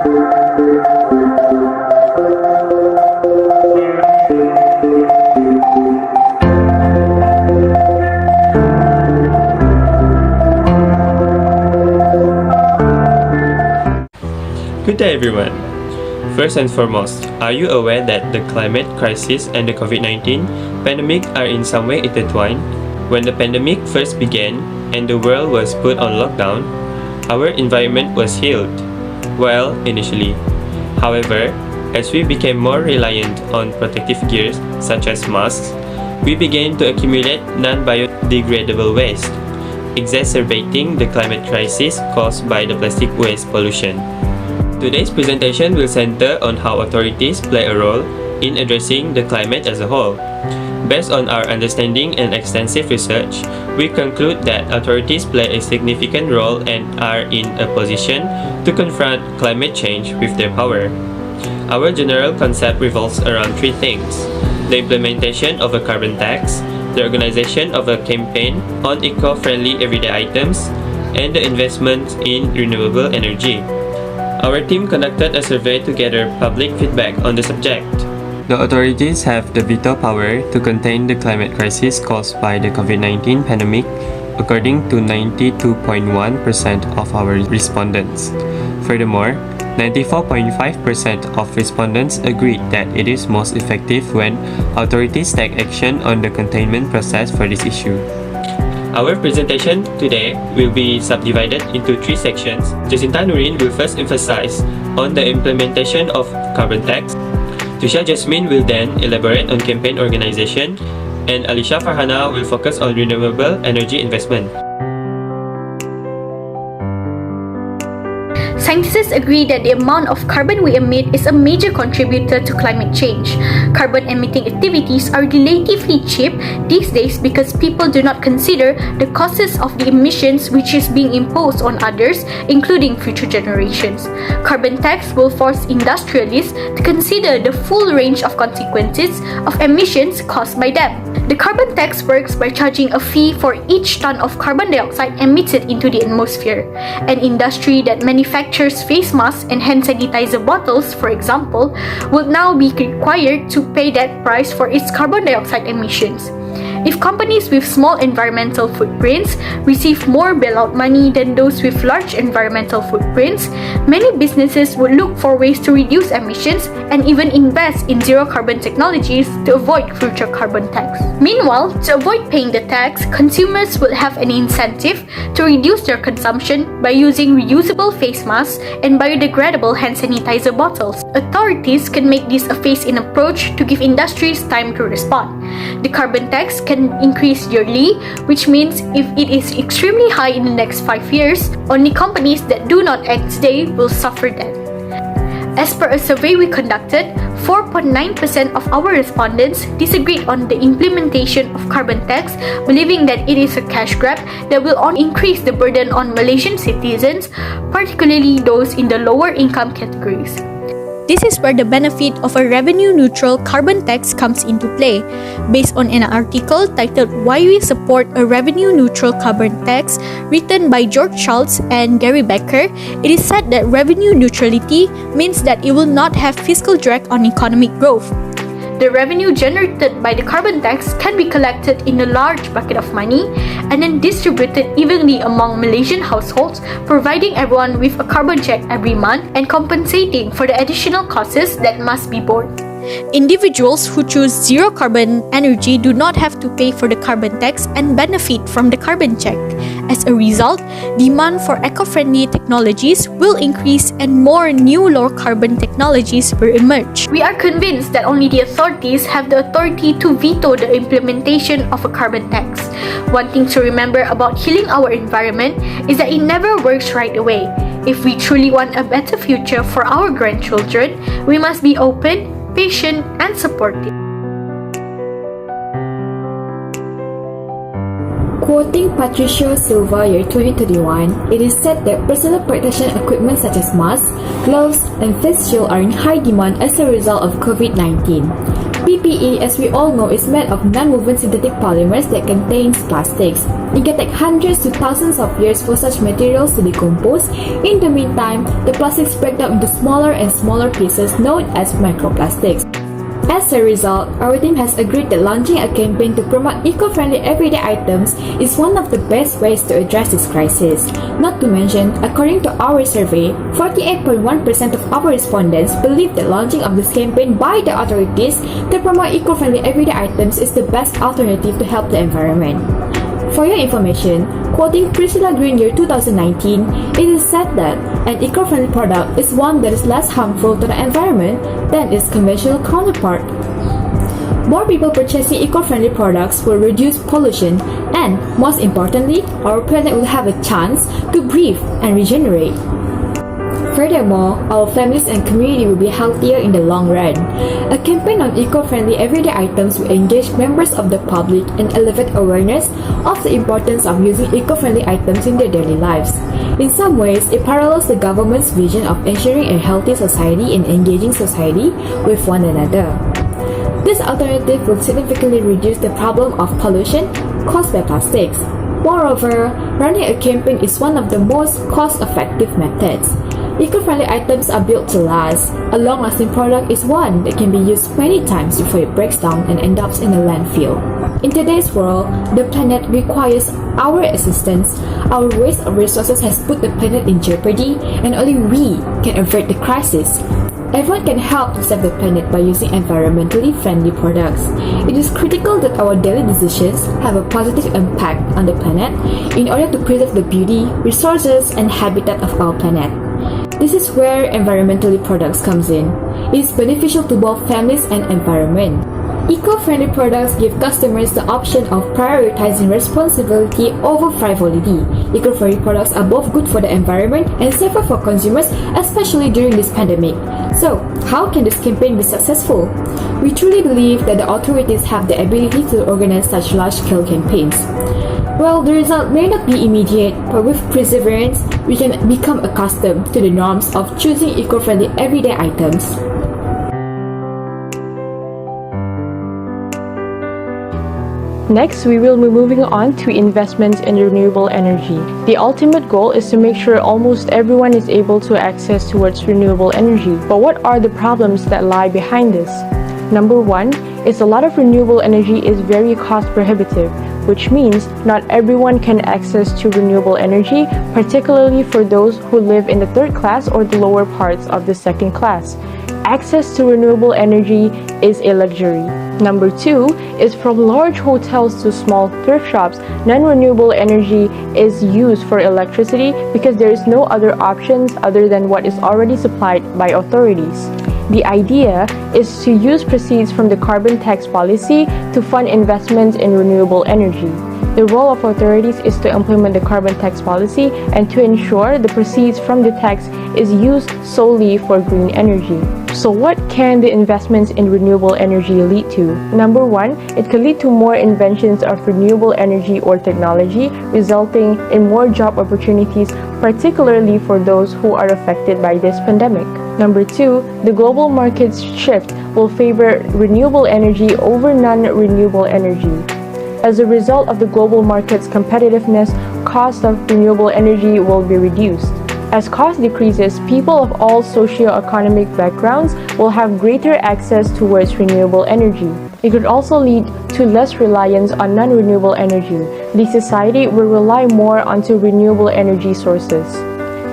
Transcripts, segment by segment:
Good day everyone. First and foremost, are you aware that the climate crisis and the COVID-19 pandemic are in some way intertwined? When the pandemic first began and the world was put on lockdown, our environment was healed. Well, initially. However, as we became more reliant on protective gears such as masks, we began to accumulate non-biodegradable waste, exacerbating the climate crisis caused by the plastic waste pollution. Today's presentation will center on how authorities play a role in addressing the climate as a whole. Based on our understanding and extensive research, we conclude that authorities play a significant role and are in a position to confront climate change with their power. Our general concept revolves around three things: the implementation of a carbon tax, the organization of a campaign on eco-friendly everyday items, and the investment in renewable energy. Our team conducted a survey to gather public feedback on the subject. The authorities have the veto power to contain the climate crisis caused by the COVID-19 pandemic, according to 92.1% of our respondents. Furthermore, 94.5% of respondents agreed that it is most effective when authorities take action on the containment process for this issue. Our presentation today will be subdivided into three sections. Jacyntha Nurin will first emphasize on the implementation of carbon tax. Trisha Jasmine will then elaborate on campaign organization, and Aleesha Farhana will focus on renewable energy investment. Scientists agree that the amount of carbon we emit is a major contributor to climate change. Carbon-emitting activities are relatively cheap these days because people do not consider the costs of the emissions which is being imposed on others, including future generations. Carbon tax will force industrialists to consider the full range of consequences of emissions caused by them. The carbon tax works by charging a fee for each ton of carbon dioxide emitted into the atmosphere. An industry that manufactures face masks and hand sanitizer bottles, for example, will now be required to pay that price for its carbon dioxide emissions. If companies with small environmental footprints receive more bailout money than those with large environmental footprints, many businesses would look for ways to reduce emissions and even invest in zero carbon technologies to avoid future carbon tax. Meanwhile, to avoid paying the tax, consumers will have an incentive to reduce their consumption by using reusable face masks and biodegradable hand sanitizer bottles. Authorities can make this a phase-in approach to give industries time to respond. The carbon tax can increase yearly, which means if it is extremely high in the next 5 years, only companies that do not act today will suffer then. As per a survey we conducted, 4.9% of our respondents disagreed on the implementation of carbon tax, believing that it is a cash grab that will only increase the burden on Malaysian citizens, particularly those in the lower income categories. This is where the benefit of a revenue-neutral carbon tax comes into play. Based on an article titled "Why We Support a Revenue-Neutral Carbon Tax," written by George Schultz and Gary Becker, it is said that revenue neutrality means that it will not have fiscal drag on economic growth. The revenue generated by the carbon tax can be collected in a large bucket of money and then distributed evenly among Malaysian households, providing everyone with a carbon check every month and compensating for the additional costs that must be borne. Individuals who choose zero carbon energy do not have to pay for the carbon tax and benefit from the carbon check. As a result, demand for eco-friendly technologies will increase and more new low-carbon technologies will emerge. We are convinced that only the authorities have the authority to veto the implementation of a carbon tax. One thing to remember about healing our environment is that it never works right away. If we truly want a better future for our grandchildren, we must be open, patient, and supportive. Quoting Patricia Silva, year 2031, it is said that personal protection equipment such as masks, gloves, and face shield are in high demand as a result of COVID-19. PPE, as we all know, is made of non-woven synthetic polymers that contains plastics. It can take hundreds to thousands of years for such materials to decompose. In the meantime, the plastics break down into smaller and smaller pieces known as microplastics. As a result, our team has agreed that launching a campaign to promote eco-friendly everyday items is one of the best ways to address this crisis. Not to mention, according to our survey, 48.1% of our respondents believe that launching of this campaign by the authorities to promote eco-friendly everyday items is the best alternative to help the environment. For your information, quoting Priscilla Green year 2019, it is said that an eco-friendly product is one that is less harmful to the environment than its conventional counterpart. More people purchasing eco-friendly products will reduce pollution and, most importantly, our planet will have a chance to breathe and regenerate. Furthermore, our families and community will be healthier in the long run. A campaign on eco-friendly everyday items will engage members of the public and elevate awareness of the importance of using eco-friendly items in their daily lives. In some ways, it parallels the government's vision of ensuring a healthy society and engaging society with one another. This alternative will significantly reduce the problem of pollution caused by plastics. Moreover, running a campaign is one of the most cost-effective methods. Eco-friendly items are built to last. A long-lasting product is one that can be used many times before it breaks down and ends up in a landfill. In today's world, the planet requires our assistance. Our waste of resources has put the planet in jeopardy, and only we can avert the crisis. Everyone can help to save the planet by using environmentally friendly products. It is critical that our daily decisions have a positive impact on the planet in order to preserve the beauty, resources, and habitat of our planet. This is where environmentally products comes in. It is beneficial to both families and environment. Eco-friendly products give customers the option of prioritizing responsibility over frivolity. Eco-friendly products are both good for the environment and safer for consumers, especially during this pandemic. So, how can this campaign be successful? We truly believe that the authorities have the ability to organize such large-scale campaigns. Well, the result may not be immediate, but with perseverance, we can become accustomed to the norms of choosing eco-friendly everyday items. Next, we will be moving on to investments in renewable energy. The ultimate goal is to make sure almost everyone is able to access towards renewable energy. But what are the problems that lie behind this? Number one is a lot of renewable energy is very cost prohibitive, which means not everyone can access to renewable energy, particularly for those who live in the third class or the lower parts of the second class. Access to renewable energy is a luxury. Number two is from large hotels to small thrift shops, non-renewable energy is used for electricity because there is no other options other than what is already supplied by authorities. The idea is to use proceeds from the carbon tax policy to fund investments in renewable energy. The role of authorities is to implement the carbon tax policy and to ensure the proceeds from the tax is used solely for green energy. So what can the investments in renewable energy lead to? Number one, it could lead to more inventions of renewable energy or technology, resulting in more job opportunities, particularly for those who are affected by this pandemic. Number two, the global market's shift will favor renewable energy over non-renewable energy. As a result of the global market's competitiveness, cost of renewable energy will be reduced. As cost decreases, people of all socio-economic backgrounds will have greater access towards renewable energy. It could also lead to less reliance on non-renewable energy. The society will rely more onto renewable energy sources.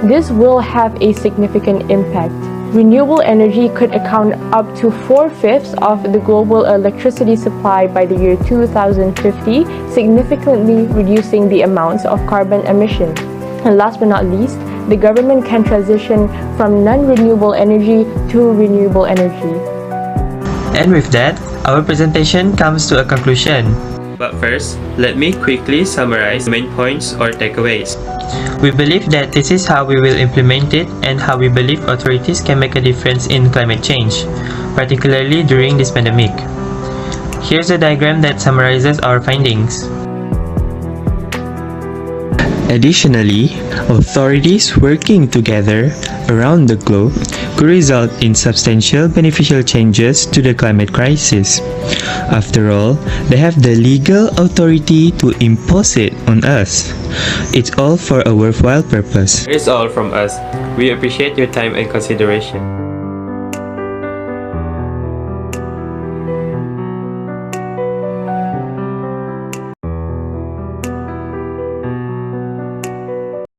This will have a significant impact. Renewable energy could account up to 4/5 of the global electricity supply by the year 2050, significantly reducing the amounts of carbon emission. And last but not least, the government can transition from non-renewable energy to renewable energy. And with that, our presentation comes to a conclusion. But first, let me quickly summarize the main points or takeaways. We believe that this is how we will implement it and how we believe authorities can make a difference in climate change, particularly during this pandemic. Here's a diagram that summarizes our findings. Additionally, authorities working together around the globe could result in substantial beneficial changes to the climate crisis. After all, they have the legal authority to impose it on us. It's all for a worthwhile purpose. That is all from us. We appreciate your time and consideration.